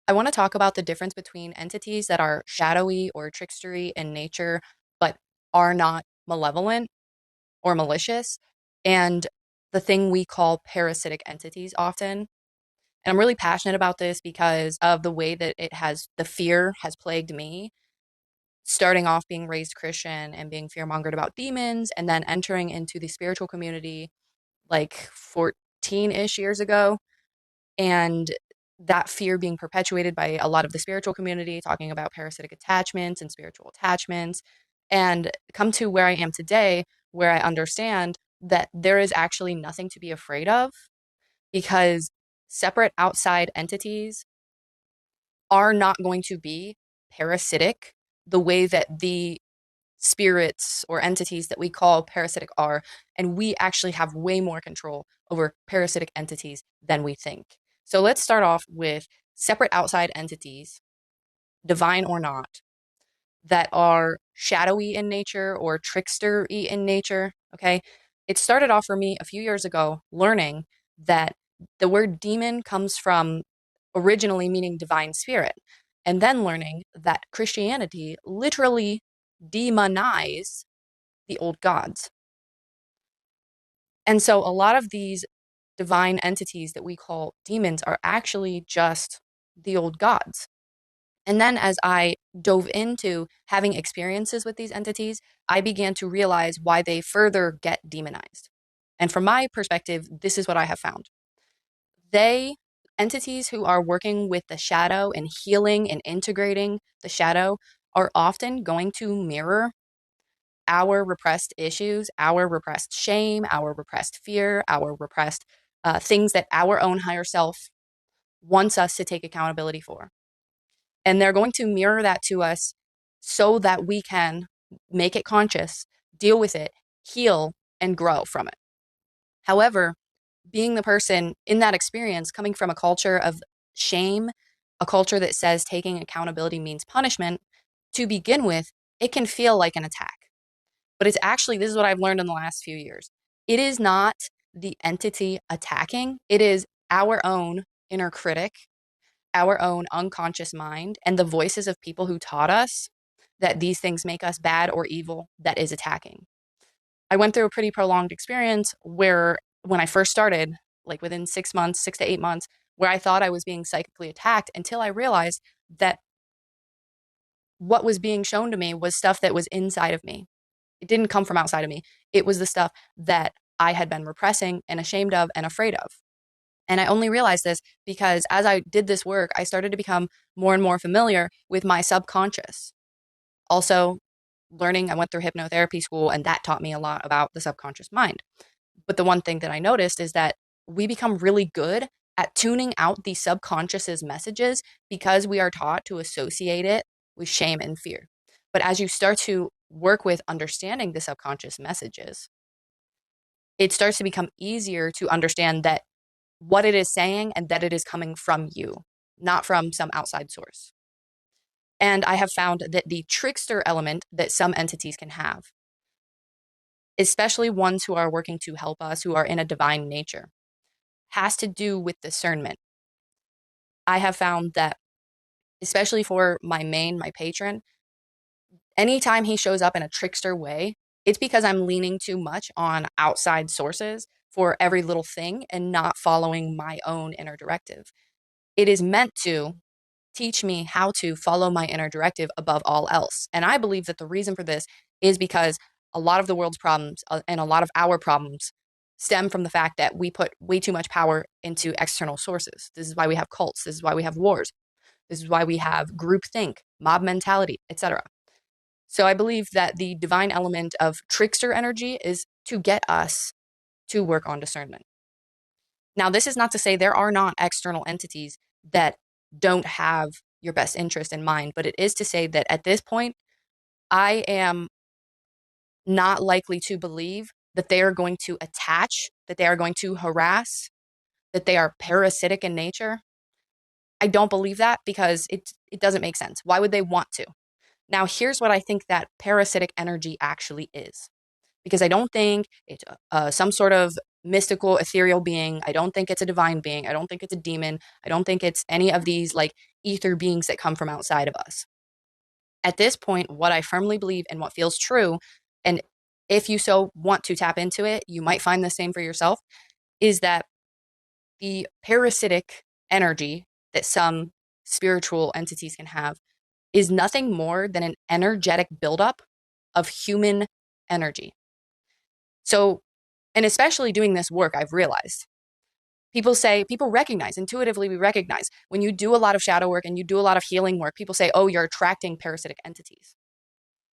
I want to talk about the difference between entities that are shadowy or trickstery in nature, but are not malevolent or malicious, and the thing we call parasitic entities often. And I'm really passionate about this because of the way that the fear has plagued me, starting off being raised Christian and being fear-mongered about demons, and then entering into the spiritual community like 14-ish years ago and that fear being perpetuated by a lot of the spiritual community talking about parasitic attachments and spiritual attachments, and come to where I am today, where I understand that there is actually nothing to be afraid of because separate outside entities are not going to be parasitic the way that the spirits or entities that we call parasitic are, and we actually have way more control over parasitic entities than we think. So let's start off with separate outside entities, divine or not, that are shadowy in nature or trickster-y in nature. Okay. It started off for me a few years ago learning that the word demon comes from originally meaning divine spirit, and then learning that Christianity literally demonize the old gods. And so a lot of these divine entities that we call demons are actually just the old gods. And then as I dove into having experiences with these entities, I began to realize why they further get demonized. And from my perspective, this is what I have found. They, entities who are working with the shadow and healing and integrating the shadow, are often going to mirror our repressed issues, our repressed shame, our repressed fear, our repressed things that our own higher self wants us to take accountability for. And they're going to mirror that to us so that we can make it conscious, deal with it, heal, and grow from it. However, being the person in that experience coming from a culture of shame, a culture that says taking accountability means punishment, to begin with, it can feel like an attack. But it's actually, this is what I've learned in the last few years. It is not the entity attacking, it is our own inner critic, our own unconscious mind, and the voices of people who taught us that these things make us bad or evil that is attacking. I went through a pretty prolonged experience where, when I first started, like within 6 months, 6 to 8 months, where I thought I was being psychically attacked until I realized that what was being shown to me was stuff that was inside of me. It didn't come from outside of me. It was the stuff that I had been repressing and ashamed of and afraid of. And I only realized this because as I did this work, I started to become more and more familiar with my subconscious. Also, learning, I went through hypnotherapy school, and that taught me a lot about the subconscious mind. But the one thing that I noticed is that we become really good at tuning out the subconscious's messages because we are taught to associate it with shame and fear. But as you start to work with understanding the subconscious messages, it starts to become easier to understand that what it is saying and that it is coming from you, not from some outside source. And I have found that the trickster element that some entities can have, especially ones who are working to help us, who are in a divine nature, has to do with discernment. I have found that, especially for my patron, anytime he shows up in a trickster way, it's because I'm leaning too much on outside sources for every little thing and not following my own inner directive. It is meant to teach me how to follow my inner directive above all else. And I believe that the reason for this is because a lot of the world's problems and a lot of our problems stem from the fact that we put way too much power into external sources. This is why we have cults. This is why we have wars. This is why we have groupthink, mob mentality, etc. So I believe that the divine element of trickster energy is to get us to work on discernment. Now, this is not to say there are not external entities that don't have your best interest in mind, but it is to say that at this point, I am not likely to believe that they are going to attach, that they are going to harass, that they are parasitic in nature. I don't believe that because it doesn't make sense. Why would they want to? Now, here's what I think that parasitic energy actually is, because I don't think it's some sort of mystical, ethereal being. I don't think it's a divine being. I don't think it's a demon. I don't think it's any of these like ether beings that come from outside of us. At this point, what I firmly believe and what feels true, and if you so want to tap into it, you might find the same for yourself, is that the parasitic energy that some spiritual entities can have is nothing more than an energetic buildup of human energy. So, and especially doing this work, I've realized people recognize, intuitively, we recognize when you do a lot of shadow work and you do a lot of healing work, people say, oh, you're attracting parasitic entities.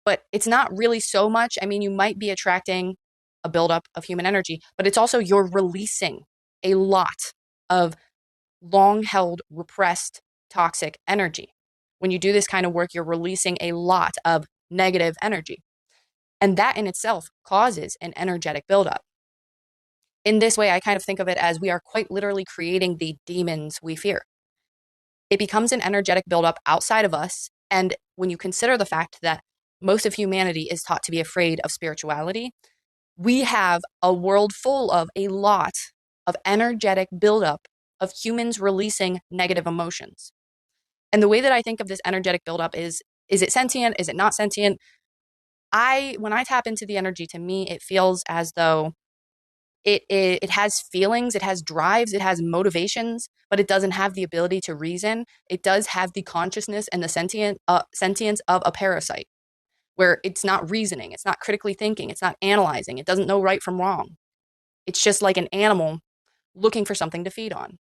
But it's not really so much. I mean, you might be attracting a buildup of human energy, but it's also you're releasing a lot of long held, repressed, toxic energy. When you do this kind of work, you're releasing a lot of negative energy. And that in itself causes an energetic buildup. In this way, I kind of think of it as we are quite literally creating the demons we fear. It becomes an energetic buildup outside of us. And when you consider the fact that most of humanity is taught to be afraid of spirituality, we have a world full of a lot of energetic buildup of humans releasing negative emotions. And the way that I think of this energetic buildup is it sentient? Is it not sentient? When I tap into the energy, to me, it feels as though it has feelings, it has drives, it has motivations, but it doesn't have the ability to reason. It does have the consciousness and the sentience of a parasite, where it's not reasoning, it's not critically thinking, it's not analyzing, it doesn't know right from wrong. It's just like an animal looking for something to feed on.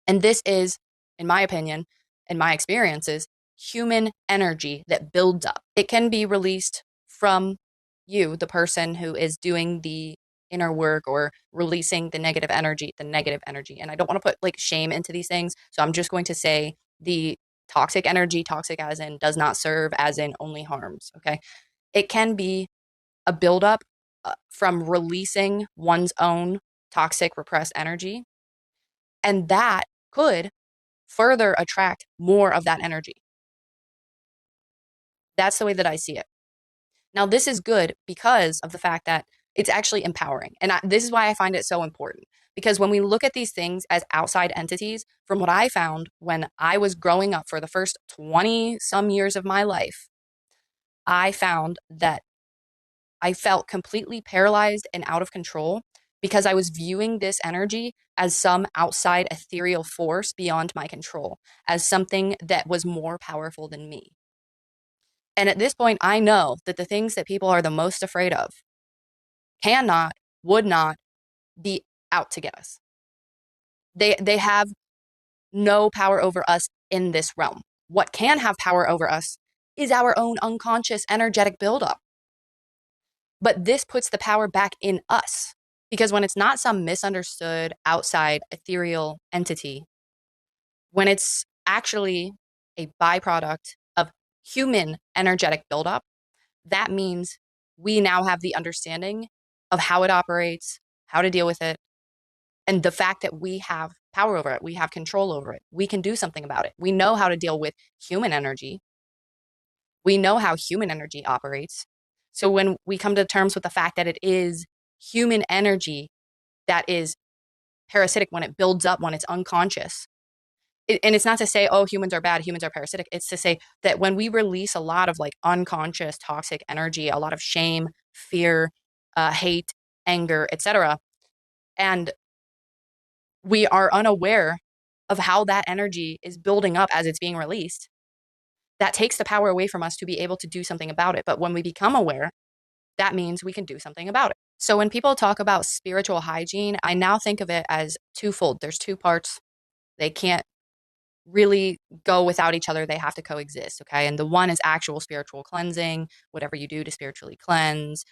And this is, in my opinion, in my experiences, human energy that builds up. It can be released from you, the person who is doing the inner work or releasing the negative energy, And I don't want to put like shame into these things. So I'm just going to say the toxic energy, toxic as in does not serve, as in only harms. Okay. It can be a buildup from releasing one's own toxic repressed energy. And that could further attract more of that energy. That's the way that I see it. Now, this is good because of the fact that it's actually empowering. And this is why I find it so important. Because when we look at these things as outside entities, from what I found when I was growing up for the first 20 some years of my life, I found that I felt completely paralyzed and out of control because I was viewing this energy as some outside ethereal force beyond my control, as something that was more powerful than me. And at this point, I know that the things that people are the most afraid of cannot, would not be out to get us. They have no power over us in this realm. What can have power over us is our own unconscious energetic buildup. But this puts the power back in us because when it's not some misunderstood outside ethereal entity, when it's actually a byproduct of human energetic buildup, that means we now have the understanding of how it operates, how to deal with it, and the fact that we have power over it, we have control over it, we can do something about it. We know how to deal with human energy. We know how human energy operates. So when we come to terms with the fact that it is human energy that is parasitic when it builds up, when it's unconscious, and it's not to say, oh, humans are bad, humans are parasitic. It's to say that when we release a lot of like unconscious toxic energy, a lot of shame, fear, hate, anger, etc., and we are unaware of how that energy is building up as it's being released, that takes the power away from us to be able to do something about it. But when we become aware, that means we can do something about it. So when people talk about spiritual hygiene, I now think of it as twofold. There's two parts. They can't really go without each other. They have to coexist. Okay. And the one is actual spiritual cleansing, whatever you do to spiritually cleanse,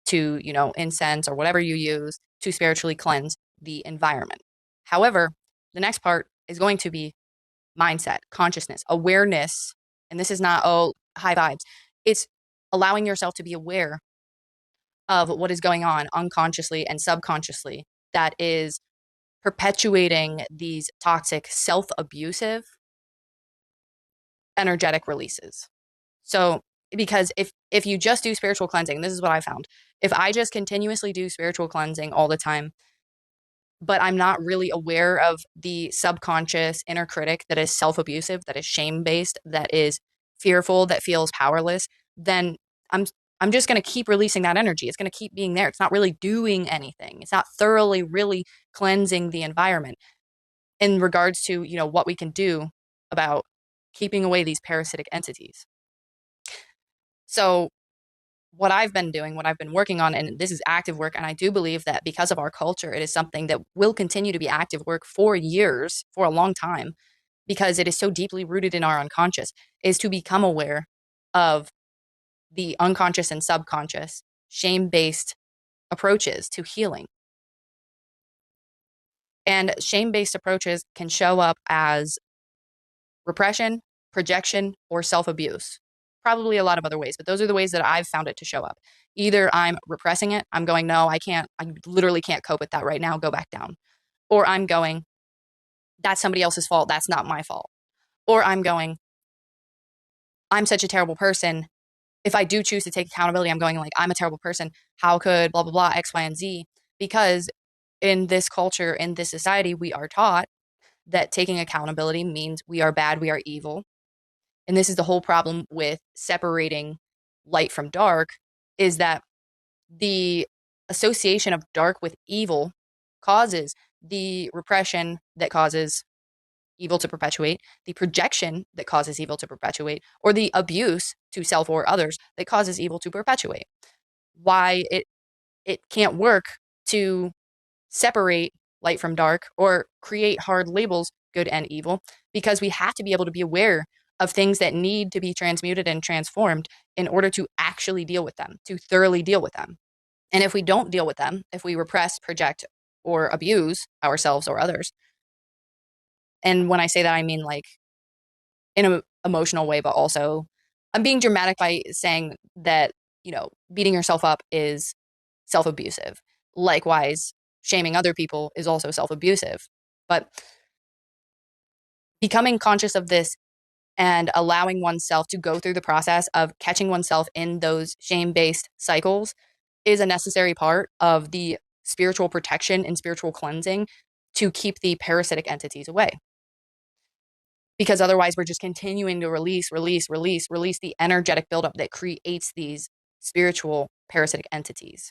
to, incense or whatever you use to spiritually cleanse the environment. However, the next part is going to be mindset, consciousness, awareness. And this is not, oh, high vibes. It's allowing yourself to be aware of what is going on unconsciously and subconsciously that is perpetuating these toxic, self-abusive energetic releases. So, because if you just do spiritual cleansing, this is what I found. If I just continuously do spiritual cleansing all the time, but I'm not really aware of the subconscious inner critic that is self-abusive, that is shame-based, that is fearful, that feels powerless, then I'm I'm just going to keep releasing that energy. It's going to keep being there. It's not really doing anything. It's not thoroughly really cleansing the environment in regards to, what we can do about keeping away these parasitic entities. So what I've been doing, what I've been working on, and this is active work, and I do believe that because of our culture, it is something that will continue to be active work for years, for a long time, because it is so deeply rooted in our unconscious, is to become aware of the unconscious and subconscious shame-based approaches to healing. And shame-based approaches can show up as repression, projection, or self-abuse. Probably a lot of other ways, but those are the ways that I've found it to show up. Either I'm repressing it, I'm going, no, I can't, I literally can't cope with that right now, go back down. Or I'm going, that's somebody else's fault, that's not my fault. Or I'm going, I'm such a terrible person. If I do choose to take accountability, I'm going like, I'm a terrible person. How could blah, blah, blah, X, Y, and Z? Because in this culture, in this society, we are taught that taking accountability means we are bad, we are evil. And this is the whole problem with separating light from dark, is that the association of dark with evil causes the repression that causes evil to perpetuate, the projection that causes evil to perpetuate, or the abuse to self or others that causes evil to perpetuate. Why it can't work to separate light from dark or create hard labels, good and evil, because we have to be able to be aware of things that need to be transmuted and transformed in order to actually deal with them, to thoroughly deal with them. And if we don't deal with them, if we repress, project, or abuse ourselves or others, and when I say that, I mean like in an emotional way, but also I'm being dramatic by saying that, beating yourself up is self abusive. Likewise, shaming other people is also self abusive. But becoming conscious of this and allowing oneself to go through the process of catching oneself in those shame based cycles is a necessary part of the spiritual protection and spiritual cleansing to keep the parasitic entities away. Because otherwise, we're just continuing to release the energetic buildup that creates these spiritual parasitic entities.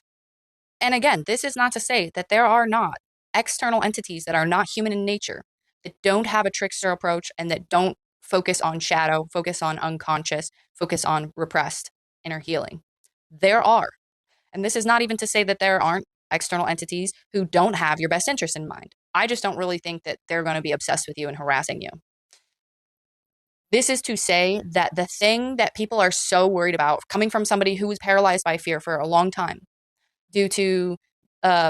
And again, this is not to say that there are not external entities that are not human in nature, that don't have a trickster approach and that don't focus on shadow, focus on unconscious, focus on repressed inner healing. There are. And this is not even to say that there aren't external entities who don't have your best interest in mind. I just don't really think that they're going to be obsessed with you and harassing you. This is to say that the thing that people are so worried about, coming from somebody who was paralyzed by fear for a long time, due to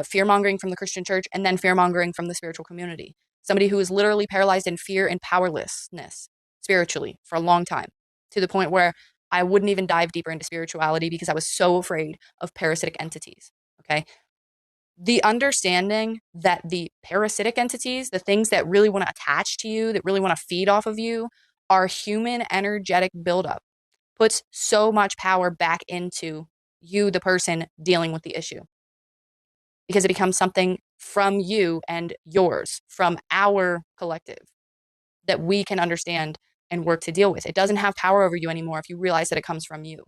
fear mongering from the Christian church and then fear mongering from the spiritual community. Somebody who is literally paralyzed in fear and powerlessness spiritually for a long time, to the point where I wouldn't even dive deeper into spirituality because I was so afraid of parasitic entities. Okay. The understanding that the parasitic entities, the things that really want to attach to you, that really want to feed off of you, are human energetic buildup, puts so much power back into you, the person dealing with the issue, because it becomes something from you and yours, from our collective, that we can understand and work to deal with. It doesn't have power over you anymore if you realize that it comes from you.